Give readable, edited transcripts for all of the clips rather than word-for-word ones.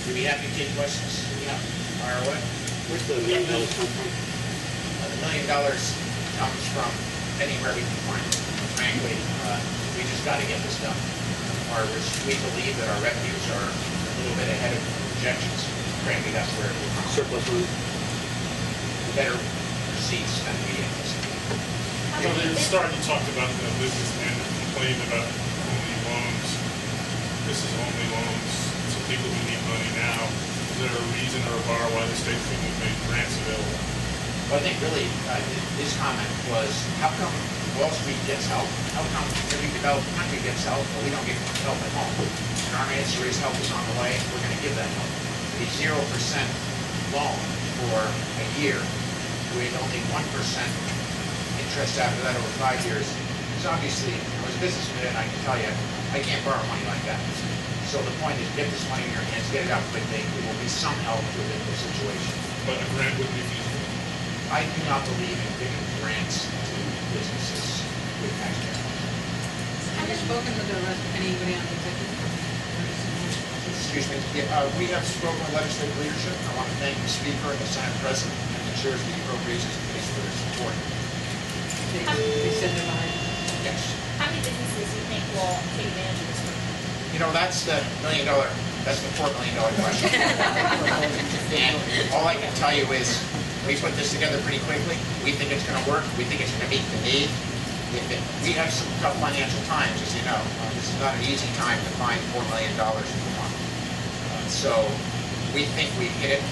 Do we have to take questions? Yeah. Fire away. Where's the $1 million come from? The $1 million comes from anywhere we can find it. Frankly, we just got to get this done. We believe that our revenues are a little bit ahead of projections. Frankly, that's where it will come. Surplus money? Better receipts than we anticipated. So at the start, you talked about the businessman that complained about only loans. This is only loans to people who need money now. Is there a reason or a bar why the state couldn't have made grants available? Well, I think really his comment was, how come Wall Street gets help? How come every developed country gets help, but we don't get help at home? And our answer is help is on the way. We're going to give that help. A 0% loan for a year with only 1% interest after that over 5 years is obviously, as a businessman, I can tell you, I can't borrow money like that. So the point is, get this money in your hands, get it out quickly. It will be some help to a difficult situation. But a grant would be feasible. I do not believe in giving grants to businesses with taxpayer money. Have you spoken with anybody on the executive? Excuse me. We have spoken with legislative leadership. I want to thank the Speaker and the Senate President and the chairs of the Appropriations Committee for their support. They said they're behind. Yes. How many businesses do you think will take advantage of this program? You know, that's the $4 million question. And all I can tell you is we put this together pretty quickly. We think it's going to work. We think it's going to meet the need. We have some tough financial times, as you know. This is not an easy time to find $4 million in the month. So we think we hit it.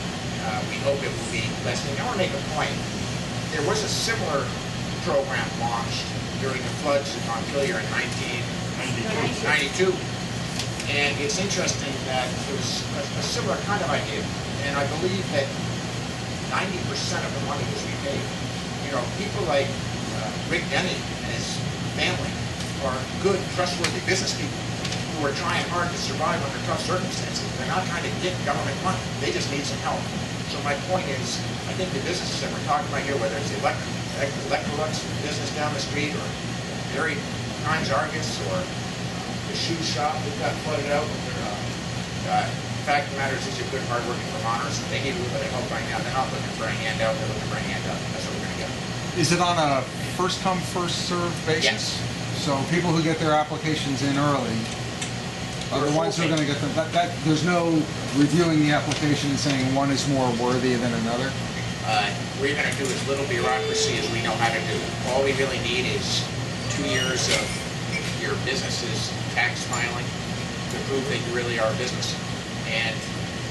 We hope it will be less. And I want to make a point. There was a similar program launched during the floods in Montpelier in 1992. And it's interesting that it was a similar kind of idea. And I believe that 90% of the money was repaid. You know, people like Rick Denny and his family are good, trustworthy business people who are trying hard to survive under tough circumstances. They're not trying to get government money. They just need some help. So my point is, I think the businesses that we're talking about here, whether it's the Electrolux business down the street, or Mary Hines Argus, or the shoe shop that got flooded out. The fact of the matter is, these are good, hard-working Vermonters. They need a little bit of help right now. They're not looking for a handout. They're looking for a handout. That's what we're going to get. Is it on a first-come, first-served basis? Yes. So people who get their applications in early are the ones who are going to get them. There's no reviewing the application and saying one is more worthy than another? We're going to do as little bureaucracy as we know how to do. All we really need is 2 years of your business's tax filing to prove that you really are a business, and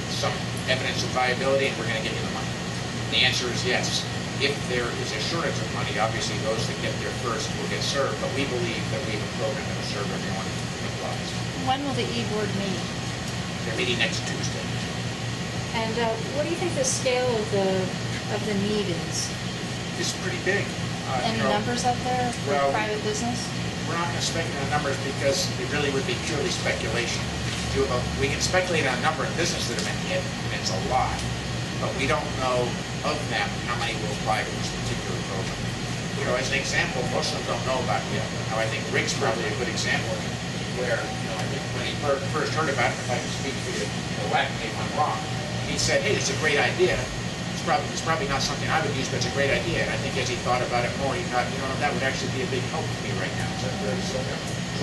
some evidence of viability, and we're going to give you the money. The answer is yes. If there is a shortage of money, obviously those that get there first will get served, but we believe that we have a program that will serve everyone who applies. When will the e-board meet? They're meeting next Tuesday. And what do you think the scale of the need is? It's pretty big. Any numbers out there for private business? We're not going to speculate on numbers because it really would be purely speculation. We can speculate on a number of businesses that have been hit, and it's a lot. But we don't know of them how many will apply to this particular program. You know, as an example, most of them don't know about it. Now, I think Rick's probably a good example where, you know, I think when he first heard about it, if I can speak for you, whack me if I'm wrong, he said, hey, it's a great idea. It's probably not something I would use, but it's a great idea. And I think as he thought about it more, he thought, you know, that would actually be a big help to me right now. So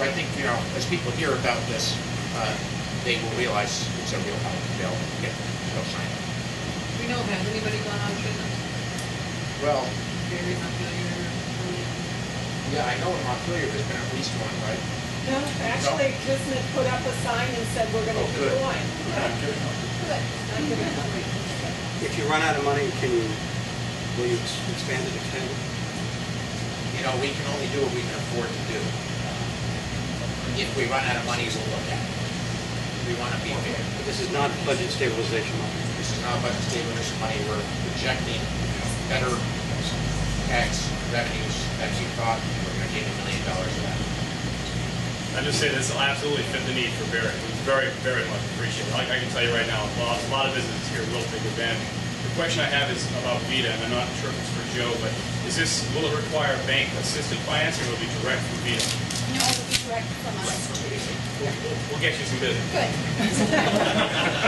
I think, you know, as people hear about this, they will realize it's a real help. They'll sign up. We know, has anybody gone out of business? Well, Maybe Montpelier. yeah, I know in Montpelier there's been at least one, right? No, actually, Kismet put up a sign and said we're going to keep going. Good. If you run out of money, will you expand it, extend it? You know, we can only do what we can afford to do. If we run out of money, we'll look at it. We want to be fair. But this is not budget stabilization money. This is not budget stabilization money. We're projecting better tax revenues than we thought, and we're going to take $1 million of that. I just say this will absolutely fit the need for Barrett. It's very, very much appreciated. Like I can tell you right now, a lot of businesses here will take advantage. The question I have is about Vita, and I'm not sure if it's for Joe, but will it require bank-assisted financing, or will it be direct from Vita? No, it will be direct from us. We'll get you some business. Good.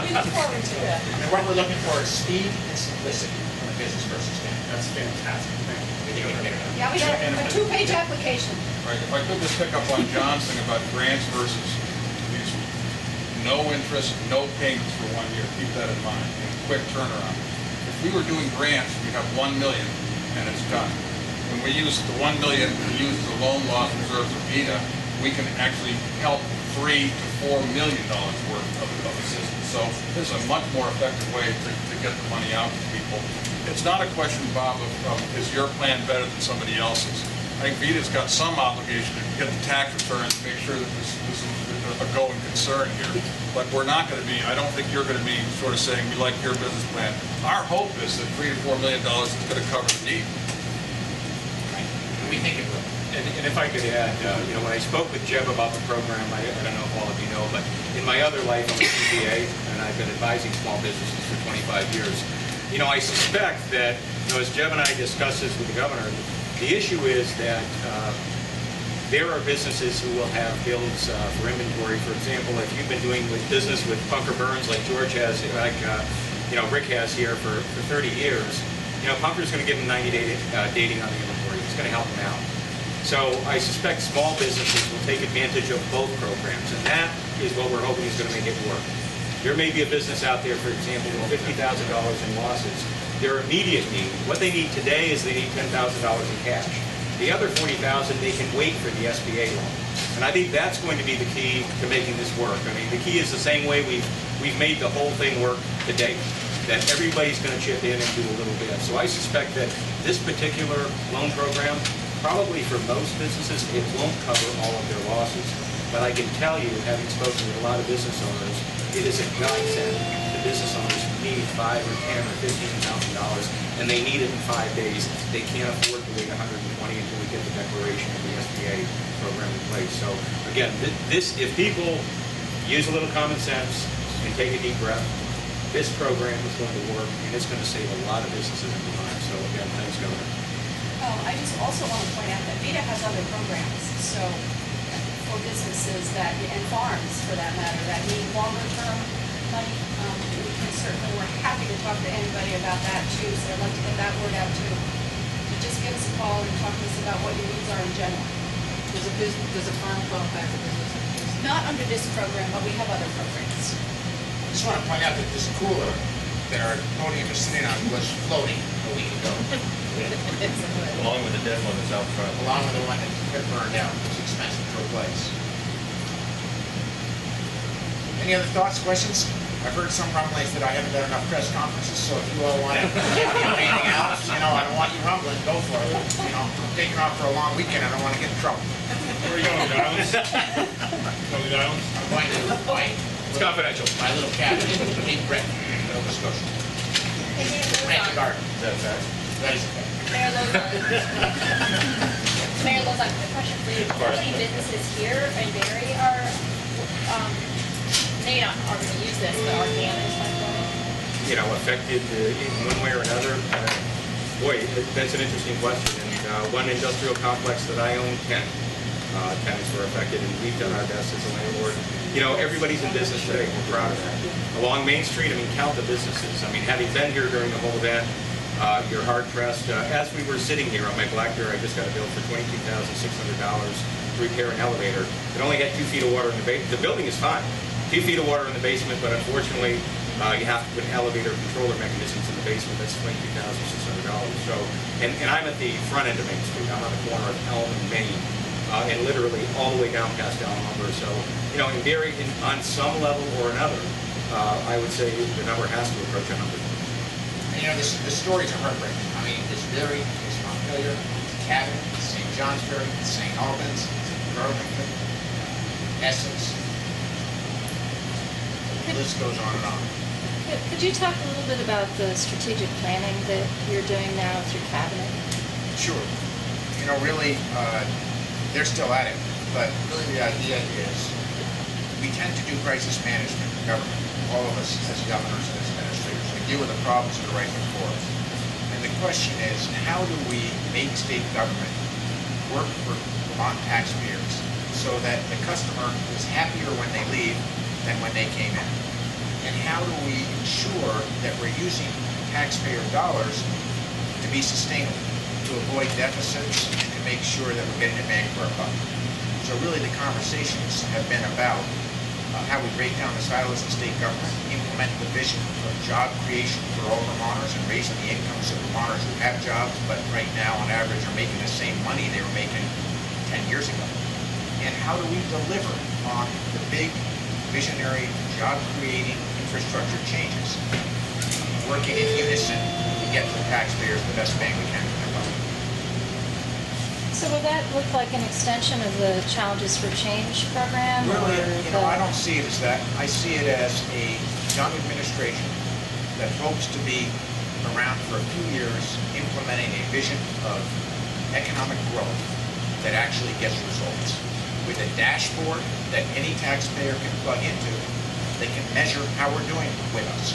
We look forward to And what we're looking for is speed and simplicity from a business person's standpoint. That's fantastic. Thank you. We think we can get it done. Yeah, we got a two-page application. Right, if I could just pick up on John's thing about grants versus these no interest, no payments for 1 year, keep that in mind, and quick turnaround. If we were doing grants, we have 1 million and it's done. When we use the 1 million, we use the loan loss reserves of VITA, we can actually help $3 to $4 million worth of assistance. So this is a much more effective way to get the money out to people. It's not a question, Bob, of is your plan better than somebody else's. I think VITA's got some obligation to get the tax returns, make sure that this is a going concern here. But we're not going to be, I don't think you're going to be sort of saying, we like your business plan. Our hope is that $3 to $4 million is going to cover the need. We think it will. And if I could add, when I spoke with Jeb about the program, I don't know if all of you know, but in my other life, I'm a CPA, and I've been advising small businesses for 25 years. I suspect that, as Jeb and I discussed this with the governor, the issue is that there are businesses who will have bills for inventory. For example, if you've been doing business with Punker Burns like George has, Rick has here for 30 years, Punker's going to give him 90-day dating on the inventory. It's going to help him out. So I suspect small businesses will take advantage of both programs, and that is what we're hoping is going to make it work. There may be a business out there, for example, with $50,000 in losses. Their immediate need, what they need today is they need $10,000 in cash. The other $40,000, they can wait for the SBA loan. And I think that's going to be the key to making this work. I mean, the key is the same way we've made the whole thing work to date, that everybody's going to chip in and do a little bit. So I suspect that this particular loan program, probably for most businesses, it won't cover all of their losses. But I can tell you, having spoken with a lot of business owners, it is a godsend to business owners who need $5 or $10 or $15,000, and they need it in 5 days. They can't afford to wait 120 until we get the declaration of the SBA program in place. So again, if people use a little common sense and take a deep breath, this program is going to work, and it's going to save a lot of businesses in the time. So again, thanks, Governor. I just also want to point out that VITA has other programs, so for businesses and farms for that matter, that need longer term money, we can certainly, we're happy to talk to anybody about that too, so I'd like to get that word out too. Just give us a call and talk to us about what your needs are in general. Does a farm qualify for business? Not under this program, but we have other programs. I just want to point out that this cooler that our podium is sitting on was floating a week ago. Along with the dead one that's out front. Along with the one that got burned out. It's expensive to replace. Any other thoughts, questions? I've heard some rumblings that I haven't done enough press conferences, so if you all want to get me on anything else, I don't want you rumbling, go for it. I'm taking off for a long weekend, I don't want to get in trouble. Where are you going, Islands? Going to the Islands? I'm going to It's confidential. my little cabin in Cape Breton, Nova Scotia. Plant the garden. Is that fact? That is okay. Mayor Loza, quick question for you. How many businesses here in Barry are, they are going to use this, but are damaged by flooding? Affected in one way or another? Boy, that's an interesting question. And one industrial complex that I own, 10 tenants were affected, and we've done our best as a landlord. Everybody's in business today. We're proud of that. Along Main Street, count the businesses. Having been here during the whole event, you're hard-pressed. As we were sitting here on my BlackBerry, I just got a bill for $22,600 to repair an elevator. It only had 2 feet of water in the basement. The building is fine. 2 feet of water in the basement, but unfortunately, you have to put elevator controller mechanisms in the basement. That's $22,600. So, and I'm at the front end of Main Street. I'm on the corner of Elm and Main, and literally all the way down past Elm Lumber. So, in Barry, on some level or another, I would say the number has to approach 100. And the stories are heartbreaking. It's Barry, it's Montpelier, it's Cabot, it's St. Johnsbury, it's St. Albans, it's Burlington, Essex. The list goes on and on. Could you talk a little bit about the strategic planning that you're doing now through Cabinet? Sure. Really, they're still at it, but really the idea is we tend to do crisis management in government. All of us as governors and as administrators, we deal with the problems that are right before us. And the question is, how do we make state government work for Vermont taxpayers so that the customer is happier when they leave than when they came in? And how do we ensure that we're using taxpayer dollars to be sustainable, to avoid deficits, and to make sure that we're getting a bang for our buck? So really the conversations have been about how we break down the silos of state government, implement the vision of job creation for all Vermonters and raising the incomes of Vermonters who have jobs, but right now on average are making the same money they were making 10 years ago. And how do we deliver on the big visionary job-creating infrastructure changes, working in unison to get to the taxpayers the best bang we can for their buck. So would that look like an extension of the Challenges for Change program? Really, or I don't see it as that. I see it as a young administration that hopes to be around for a few years, implementing a vision of economic growth that actually gets results, with a dashboard that any taxpayer can plug into that can measure how we're doing with us.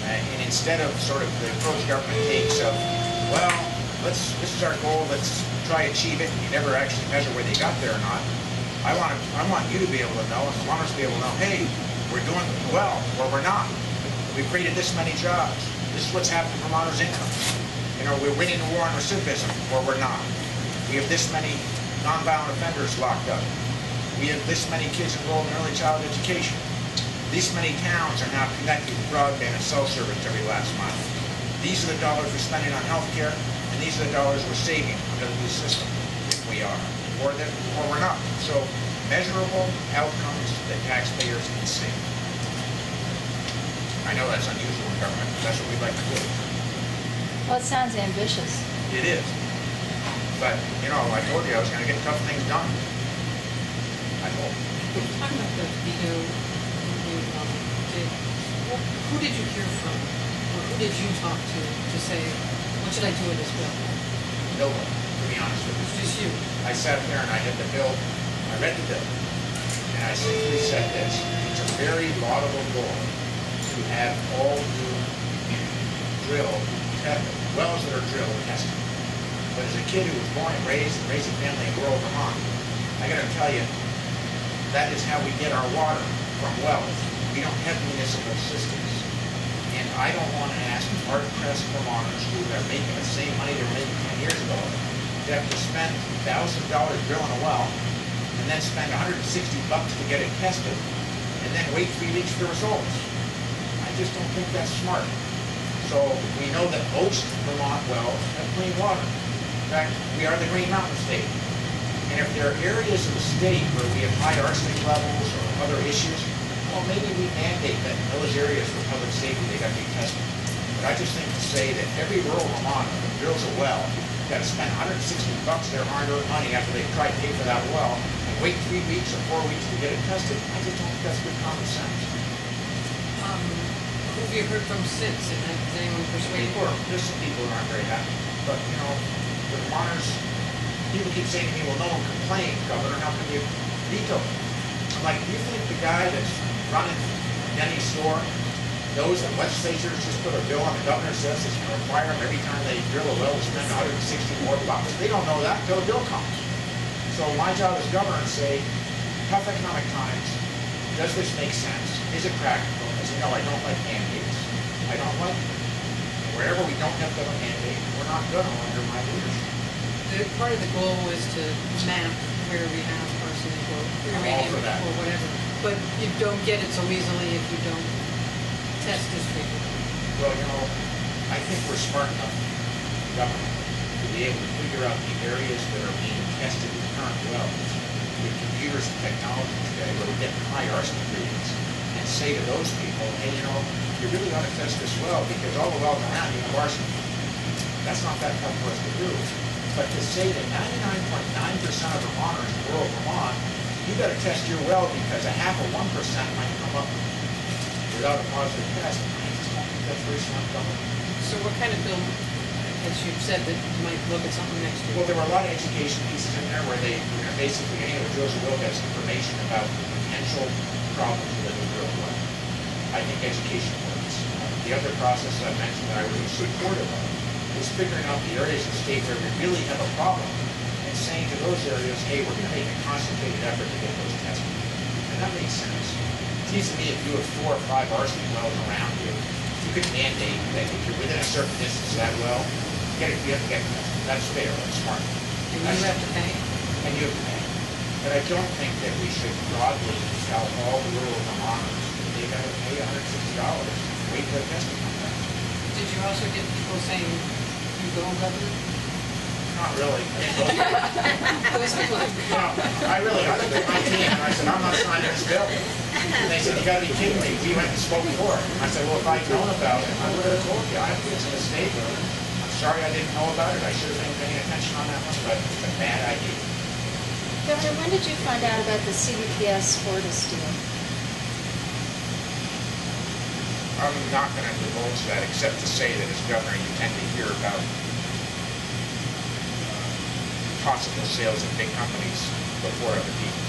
And instead of sort of the approach government takes of, well, this is our goal, let's try to achieve it, and you never actually measure whether you got there or not. I want you to be able to know, and Vermonters to be able to know, hey, we're doing well, or we're not. We've created this many jobs. This is what's happened to Vermonters' incomes. We're winning the war on recidivism, or we're not. We have this many nonviolent offenders locked up. We have this many kids enrolled in early childhood education. This many towns are now connected with broadband and cell service every last mile. These are the dollars we're spending on health care, and these are the dollars we're saving under the new system, if we are, or we're not. So measurable outcomes that taxpayers can see. I know that's unusual in government, but that's what we'd like to do. Well, it sounds ambitious. It is. But, I told you I was going to get tough things done. I hope. Talking about the veto, who did you hear from, or who did you talk to say, what should I do with this bill? No one, to be honest with you. It's just you. I sat there and I had the bill, I read the bill, and I simply said this: it's a very laudable goal to have all new wells that are drilled tested. But as a kid who was born and raised a family in rural Vermont, I got to tell you, that is how we get our water, from wells. We don't have municipal systems. And I don't want to ask hard-pressed Vermonters who are making the same money they were making 10 years ago to have to spend $1,000 drilling a well and then spend $160 to get it tested and then wait 3 weeks for the results. I just don't think that's smart. So we know that most Vermont wells have clean water. In fact, we are the Green Mountain State. And if there are areas of the state where we have high arsenic levels or other issues, well, maybe we mandate that in those areas for public safety they got to be tested. But I just think to say that every rural Vermonter that drills a well got to spend $160 their hard-earned money after they try to pay for that well and wait 3 weeks or 4 weeks to get it tested, I just don't think that's good common sense. Who have you heard from since? Has anyone persuaded you? There's some people who aren't very happy. But, the Vermonters, people keep saying to me, well, no one complained, Governor, how can you veto it? I'm like, do you think the guy that's running Denny's store knows that legislatures just put a bill on the governor says it's going to require them every time they drill a well to spend $160 more? They don't know that until the bill comes. So my job as governor is to say, tough economic times, does this make sense? Is it practical? As you know, I don't like mandates. I don't like them. Wherever we don't have to have a mandate, we're not going to under my leadership. Part of the goal is to map where we have arsenic or uranium or whatever. But you don't get it so easily if you don't test as frequently. Well, I think we're smart enough, government, to be able to figure out the areas that are being tested with current wells with computers and technology today where we're getting high arsenic readings and say to those people, hey, you really ought to test this well because all the wells around you have arsenic. That's not that tough for us to do. But to say that 99.9% of Vermonters in rural Vermont, you got to test your well because a half of 1% might come up without a positive test. I just don't think that's very smart government. So what kind of bill, as you've said, that you might look at something next year? Well, there were a lot of education pieces in there where they basically anyone who drills a well gets information about potential problems with a drill well. I think education works. The other process I mentioned that I was supportive of is figuring out the areas of the state where we really have a problem and saying to those areas, hey, we're going to make a concentrated effort to get those tested. And that makes sense. seems to me if you have 4 or 5 arsenic wells around you, you could mandate that if you're within a certain distance of that well, you have to get tested. That's fair, that's smart. And you have to pay? And you have to pay. But I don't think that we should broadly tell all rural Vermonters that they gotta pay $160 to wait for a testing contract. Did you also get people saying, you go, Governor? Not really. Those people have... No, I looked at my team and I said, I'm not signing this bill. And they said, you gotta be kidding me, we went and spoke for it. I said, well, if I'd known about it, I would have told you, I think it's a mistake. I'm sorry I didn't know about it, I should have been paying attention on that one, but it's a bad idea. Governor, when did you find out about the CVPS Fortis deal? I'm not gonna divulge that, except to say that as governor, you tend to hear about possible sales of big companies before other people.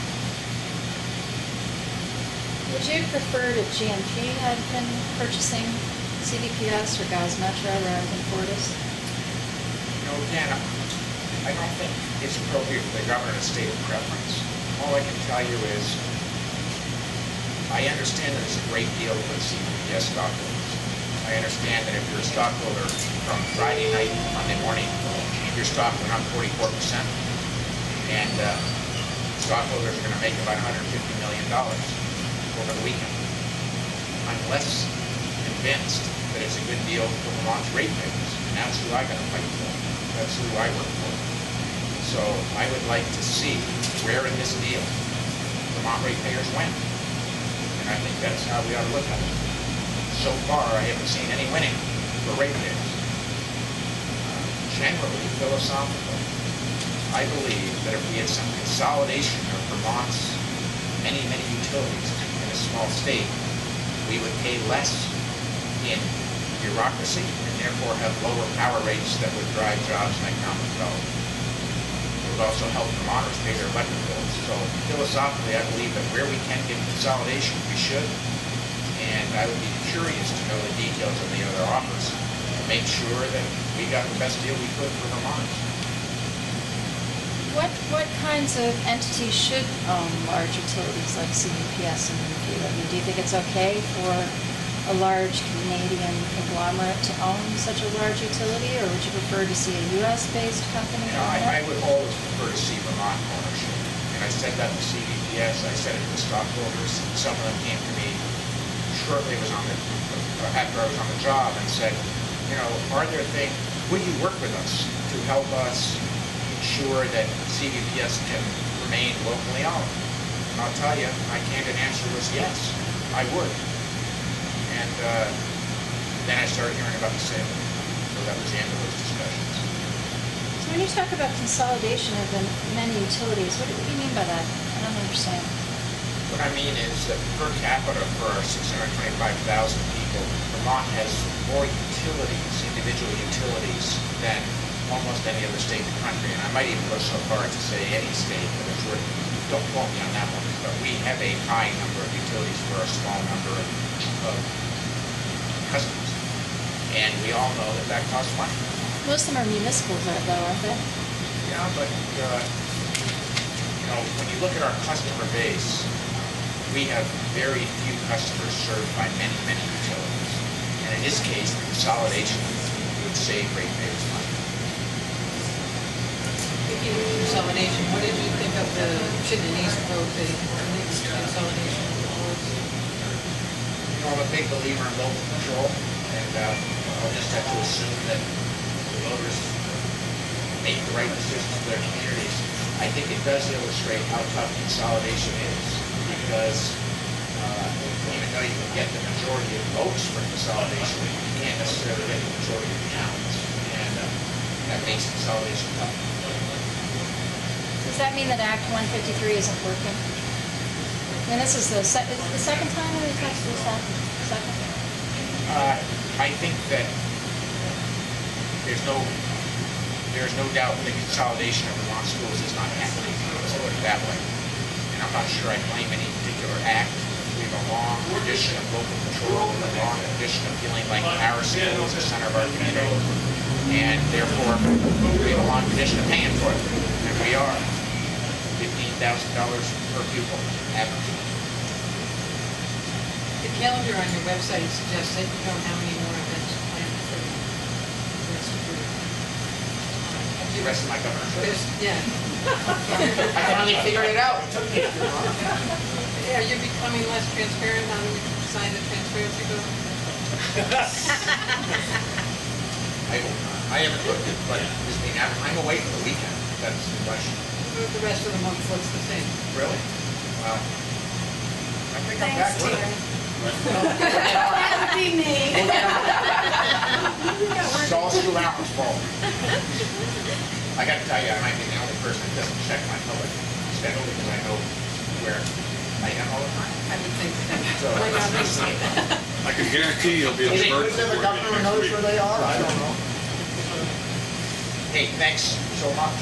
Would you have preferred if GMP had been purchasing CVPS or Gauss Metro rather than Fortis? You know, again, I don't think it's appropriate for the governor to state a preference. All I can tell you is, I understand that it's a great deal for the CVPS stockholders. I understand that if you're a stockholder from Friday night to Monday morning, your stock went up 44%, and stockholders are going to make about $150 million over the weekend. I'm less convinced that it's a good deal for Vermont's ratepayers, and that's who I got to fight for. That's who I work for. So I would like to see where in this deal Vermont ratepayers win, and I think that's how we ought to look at it. So far, I haven't seen any winning for ratepayers. Generally, philosophically, I believe that if we had some consolidation of Vermont's many, many utilities in a small state, we would pay less in bureaucracy and therefore have lower power rates that would drive jobs and economic development. It would also help Vermonters pay their electric bills. So philosophically, I believe that where we can get consolidation, we should. And I would be curious to know the details of the other offers to make sure that we got the best deal we could for Vermonters. What kinds of entities should own large utilities like CVPS and UP? I mean, do you think it's okay for a large Canadian conglomerate to own such a large utility, or would you prefer to see a U.S.-based company own it? I would always prefer to see Vermont ownership. And I said that to CVPS, I said it to the stockholders. Some of them came to me shortly after I was on the job and said, you know, are there things, would you work with us to help us ensure that CVPS can remain locally owned? And I'll tell you, my candid answer was yes, I would. And then I started hearing about the sale. So that was the end of those discussions. So when you talk about consolidation of the many utilities, what do you mean by that? I don't understand. What I mean is that per capita for our 625,000 people, Vermont has more utilities, individual utilities, than almost any other state in the country. And I might even go so far as to say any state, but it's worth, don't quote me on that one. But we have a high number of utilities for a small number of customers. And we all know that that costs money. Most of them are municipals, though, aren't they? Yeah, but you know, when you look at our customer base, we have very few customers served by many, many utilities. And in this case, the consolidation would save ratepayers money. Speaking of consolidation, what did you think of the Chittenden vote, the next consolidation of the boards? You know, I'm a big believer in local control, and I'll just have to assume that the voters make the right decisions for their communities. I think it does illustrate how tough consolidation is, because even though you can get the majority of votes for consolidation, you can't necessarily get the majority of counts, and that makes consolidation tough. Does that mean that Act 153 isn't working? And this is the second time we've touched this act? Second? I think that there's no doubt that consolidation of Vermont schools is not happening. Let's put it that way. And I'm not sure I blame any particular act. We have a long tradition of local control, and a long tradition of feeling like our school is the center of our community. And therefore, we have a long tradition of paying for it. And we are. $15,000 per pupil, average. calendar on your website suggests that you don't have any more events planned for the rest of your time. The rest of my governorship. Yeah. I finally figured it out. Are you becoming less transparent now that we signed the transparency bill? I hope not. I haven't looked at, but this mean, I'm away for the weekend. That's the question. The rest of the month looks the same. Really? Wow. I think I'm back Thanks, with Terry. it. That would be me. It's all 2 hours full. I gotta tell you, I might be the only person that doesn't check my public schedule because I know where I am all the time. I would think that. So, Might not be so. I can guarantee you'll be Is it a good that the governor knows where they are? I don't know. Hey, thanks so much.